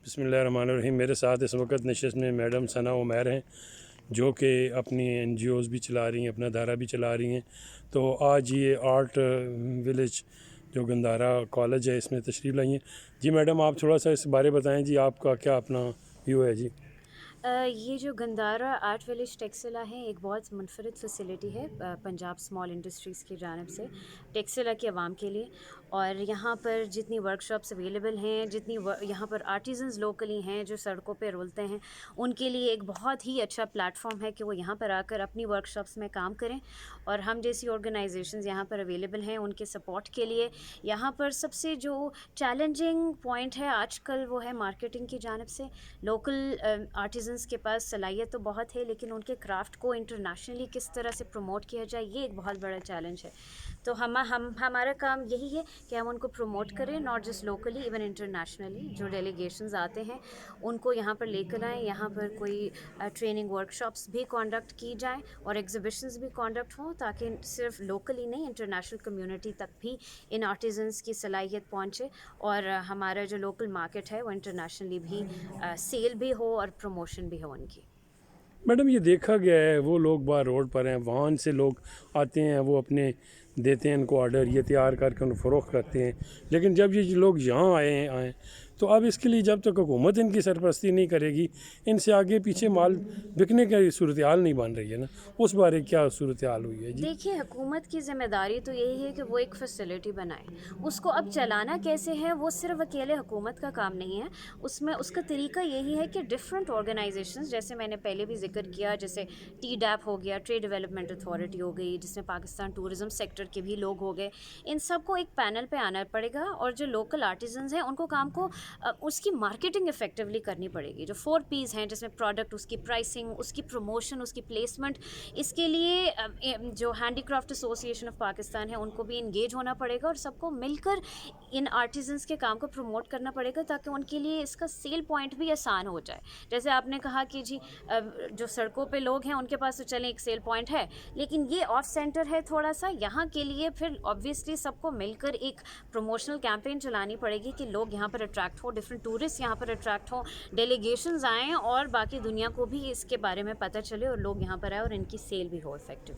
बिस्मिल्लाहिर्रहमानिर्रहीम। मेरे साथ इस वक्त नशिस्त में मैडम सना उमैर हैं, जो कि अपनी NGOs भी चला रही हैं, अपना दायरा भी चला रही हैं। तो आज ये आर्ट विलेज जो गंदारा कॉलेज है, इसमें तशरीफ़ लाई हैं। जी मैडम, आप थोड़ा सा इस बारे बताएं जी, आपका क्या अपना व्यू है जी? ये जो गंदारा आर्ट विलेज टेक्सला है, एक बहुत मुनफरद फैसिलिटी है पंजाब स्मॉल इंडस्ट्रीज़ की जानिब से टेक्सला के अवाम के लिए। और यहाँ पर जितनी वर्कशॉप्स अवेलेबल हैं, जितनी यहाँ पर आर्टिजन्स लोकली हैं जो सड़कों पे रोलते हैं, उनके लिए एक बहुत ही अच्छा प्लेटफॉर्म है कि वो यहाँ पर आकर अपनी वर्कशॉप्स में काम करें। और हम जैसी ऑर्गेनाइजेशंस यहाँ पर अवेलेबल हैं उनके सपोर्ट के लिए। यहाँ पर सबसे जो चैलेंजिंग पॉइंट है आजकल, वो है मार्केटिंग की जानिब से। लोकल आर्टिजन्स के पास सलाहियत तो बहुत है, लेकिन उनके क्राफ्ट को इंटरनेशनली किस तरह से प्रमोट किया जाए, ये एक बहुत बड़ा चैलेंज है। तो हमारा काम यही है कि हम उनको प्रमोट करें, not just locally, even internationally. जो डेलीगेशंस आते हैं उनको यहाँ पर लेकर आएँ, यहाँ पर कोई ट्रेनिंग वर्कशॉप्स भी कंडक्ट की जाएँ और एग्जिबिशंस भी कंडक्ट हों, ताकि सिर्फ लोकली नहीं, इंटरनेशनल कम्युनिटी तक भी इन आर्टिजन्स की सलाहियत पहुँचे और हमारा जो लोकल मार्केट है वो इंटरनेशनली भी सेल भी हो और प्रमोशन भी हो उनकी। मैडम, ये देखा गया है वो लोग बाहर रोड पर हैं, वहाँ से लोग आते हैं, वो अपने देते हैं इनको ऑर्डर, ये तैयार करके उनको फ़रोख्त करते हैं। लेकिन जब ये लोग यहाँ आए तो अब इसके लिए जब तक हुकूमत इनकी सरपरस्ती नहीं करेगी, इनसे आगे पीछे माल बिकने की सूरत हाल नहीं बन रही है ना। उस बारे क्या सूरत हाल हुई है जी? देखिए, हुकूमत की ज़िम्मेदारी तो यही है कि वो एक फैसिलिटी बनाए। उसको अब चलाना कैसे है, वो सिर्फ अकेले हुकूमत का काम नहीं है। उसमें उसका तरीका यही है कि डिफरेंट ऑर्गेनाइजेशंस, जैसे मैंने पहले भी जिक्र किया, जैसे TDAP हो गया, ट्रेड डेवलपमेंट अथॉरिटी हो गई, जिसमें पाकिस्तान टूरिज़्म सेक्टर के भी लोग हो गए, इन सब को एक पैनल पे आना पड़ेगा और जो लोकल आर्टिजन्स हैं उनको काम को उसकी मार्केटिंग इफेक्टिवली करनी पड़ेगी। जो 4 Ps हैं, जिसमें प्रोडक्ट, उसकी प्राइसिंग, उसकी प्रमोशन, उसकी प्लेसमेंट, इसके लिए जो हैंडीक्राफ्ट एसोसिएशन ऑफ पाकिस्तान है उनको भी इंगेज होना पड़ेगा और सबको मिलकर इन आर्टिजन्स के काम को प्रमोट करना पड़ेगा, ताकि उनके लिए इसका सेल पॉइंट भी आसान हो जाए। जैसे आपने कहा कि जी जो सड़कों पे लोग हैं उनके पास तो चलें एक सेल पॉइंट है, लेकिन ये ऑफ सेंटर है थोड़ा सा, यहाँ के लिए फिर ऑब्वियसली सबको मिलकर एक प्रमोशनल कैंपेन चलानी पड़ेगी कि लोग यहाँ पर अट्रैक्ट हो, डिफरेंट टूरिस्ट यहाँ पर अट्रैक्ट हो, डेलीगेशंस आएँ और बाकी दुनिया को भी इसके बारे में पता चले और लोग यहाँ पर आए और इनकी सेल भी हो इफेक्टिव।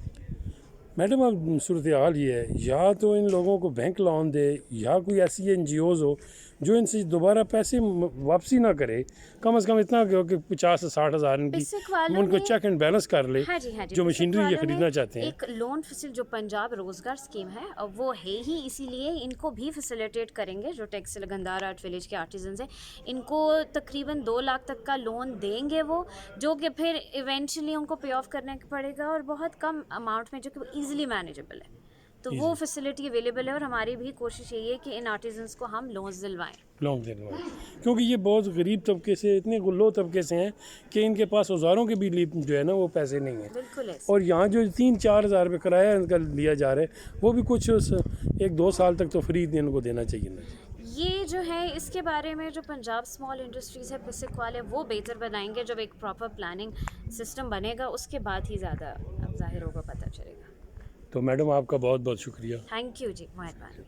मैडम, अब सूरत हाल ये है, या तो इन लोगों को बैंक लोन दे, या कोई ऐसी NGOs हो जो इनसे दोबारा पैसे वापसी ना करे। कम से कम इतना कि 50 से 60 हज़ार इनकी बिसिक वालों उनको ने, चेक एंड बैलेंस कर ले, हाँ जी, जो बिसिक मशीनरी ये वालों ने ख़रीदना चाहते हैं। एक लोन फैसिल जो पंजाब रोज़गार स्कीम है, अब वो है ही इसीलिए इनको भी फैसिलिटेट करेंगे। जो टेक्सटाइल गंदारा आर्ट विलेज के आर्टिजन्स हैं, इनको तकरीबन 2 लाख तक का लोन देंगे वो, जो कि फिर इवेंचुअली उनको पे ऑफ करना पड़ेगा और बहुत कम अमाउंट में, जो कि ईजिली मैनेजेबल है। तो वो फैसिलिटी अवेलेबल है और हमारी भी कोशिश यही है कि इन आर्टिजन्स को हम लोन्स दिलवाएं। लोन दिलवाएं, क्योंकि ये बहुत गरीब तबके से, इतने लो तबके से हैं कि इनके पास औजारों के भी लिए जो है ना वो पैसे नहीं हैं। बिल्कुल है। और यहाँ जो 3-4 हज़ार रुपये किराया इनका लिया जा रहा है, वो भी कुछ 1-2 साल तक तो फ्री इनको देना चाहिए ना। ये जो है, इसके बारे में जो पंजाब स्मॉल इंडस्ट्रीज़ है बिसिक वाले, वो बेहतर बनाएंगे। जब एक प्रॉपर प्लानिंग सिस्टम बनेगा उसके बाद ही ज़्यादा अब ज़ाहिर होगा, पता चलेगा। तो मैडम, आपका बहुत बहुत शुक्रिया। थैंक यू जी, मेहरबानी।